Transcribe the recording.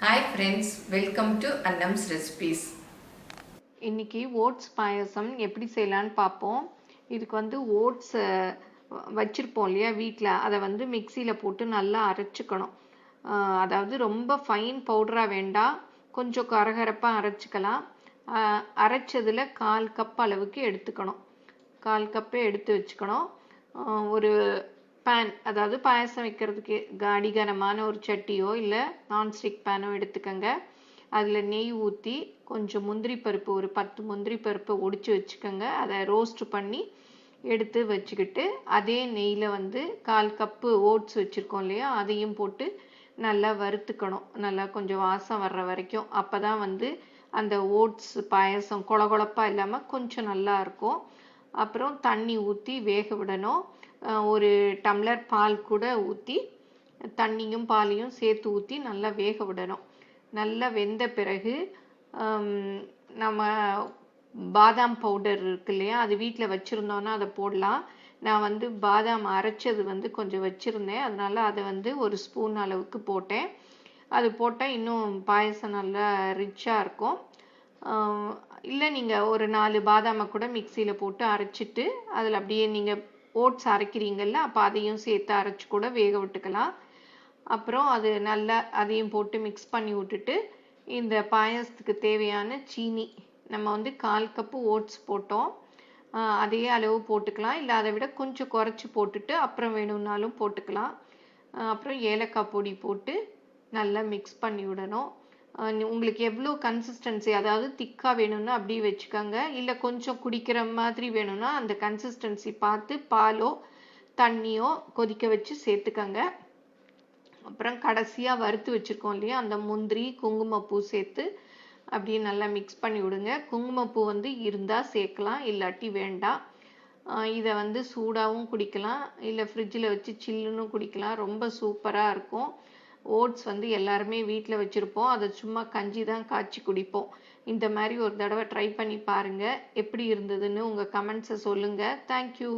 Hi friends, welcome to Annam's Recipes. இன்னைக்கு oats பாயசம் எப்படி செய்யலான்னு பார்ப்போம். இதுக்கு வந்து ஓட்ஸ் வச்சுருப்போம் இல்லையா வீட்டில், அதை வந்து மிக்சியில் போட்டு நல்லா அரைச்சிக்கணும். அதாவது ரொம்ப ஃபைன் பவுடராக வேண்டாம், கொஞ்சம் கரகரப்பாக அரைச்சிக்கலாம். அரைச்சதில் 1/4 கப் அளவுக்கு எடுத்துக்கணும். 1/4 கப்பே எடுத்து வச்சுக்கணும். ஒரு பேன், அதாவது பாயசம் வைக்கிறதுக்கு அடிகனமான ஒரு சட்டியோ இல்லை நான்ஸ்டிக் பேனோ எடுத்துக்கோங்க. அதில் நெய் ஊற்றி கொஞ்சம் முந்திரி பருப்பு, ஒரு 10 முந்திரி பருப்பை ஒடிச்சு வச்சுக்கோங்க. அதை ரோஸ்ட் பண்ணி எடுத்து வச்சுக்கிட்டு, அதே நெய்யில் வந்து 1/4 கப்பு ஓட்ஸ் வச்சுருக்கோம் இல்லையா, அதையும் போட்டு நல்லா வறுத்துக்கணும். நல்லா கொஞ்சம் வாசம் வர்ற வரைக்கும். அப்போ தான் வந்து அந்த ஓட்ஸ் பாயசம் கொழகொழப்பாக இல்லாமல் கொஞ்சம் நல்லா இருக்கும். அப்புறம் தண்ணி ஊற்றி வேக விடணும். ஒரு டம்ளர் பால் கூட ஊற்றி, தண்ணியும் பாலையும் சேர்த்து ஊற்றி நல்லா வேக விடணும். நல்லா வெந்த பிறகு நம்ம பாதாம் பவுடர் இருக்கு இல்லையா, அது வீட்டில் வச்சுருந்தோன்னா அதை போடலாம். நான் வந்து பாதாம் அரைச்சது வந்து கொஞ்சம் வச்சுருந்தேன், அதனால அதை வந்து ஒரு ஸ்பூன் அளவுக்கு போட்டேன். அது போட்டால் இன்னும் பாயசம் நல்லா ரிச்சாக இருக்கும். இல்லை நீங்கள் ஒரு 4 பாதாமை கூட மிக்சியில் போட்டு அரைச்சிட்டு அதில் அப்படியே நீங்கள் ஓட்ஸ் அரைக்கிறீங்கல்ல, அப்போ அதையும் சேர்த்து அரைச்சி கூட வேக விட்டுக்கலாம். அப்புறம் அது நல்லா அதையும் போட்டு மிக்ஸ் பண்ணி விட்டுட்டு, இந்த பாயசத்துக்கு தேவையான சீனி, நம்ம வந்து 1/4 கப்பு ஓட்ஸ் போட்டோம், அதே அளவு போட்டுக்கலாம். இல்லை அதை விட கொஞ்சம் குறைச்சி போட்டுட்டு அப்புறம் வேணும்னாலும் போட்டுக்கலாம். அப்புறம் ஏலக்காய் பொடி போட்டு நல்லா மிக்ஸ் பண்ணி விடணும். உங்களுக்கு எவ்வளோ கன்சிஸ்டன்சி, அதாவது திக்காக வேணும்னா அப்படியே வச்சுக்கோங்க. இல்லை கொஞ்சம் குடிக்கிற மாதிரி வேணும்னா அந்த கன்சிஸ்டன்சி பார்த்து பாலோ தண்ணியோ கொதிக்க வச்சு சேர்த்துக்கோங்க. அப்புறம் கடைசியாக வறுத்து வச்சுருக்கோம் இல்லையா, அந்த முந்திரி குங்குமப்பூ சேர்த்து அப்படியே நல்லா மிக்ஸ் பண்ணி விடுங்க. குங்குமப்பூ வந்து இருந்தால் சேர்க்கலாம், இல்லாட்டி வேண்டாம். இதை வந்து சூடாகவும் குடிக்கலாம், இல்லை ஃப்ரிட்ஜில் வச்சு சில்லுன்னு குடிக்கலாம். ரொம்ப சூப்பராக இருக்கும். ஓட்ஸ் வந்து எல்லாருமே வீட்டில் வச்சுருப்போம், அதை சும்மா கஞ்சி தான் காய்ச்சி குடிப்போம். இந்த மாதிரி ஒரு தடவை ட்ரை பண்ணி பாருங்கள். எப்படி இருந்ததுன்னு உங்கள் கமெண்ட்ஸை சொல்லுங்கள். தேங்க்யூ.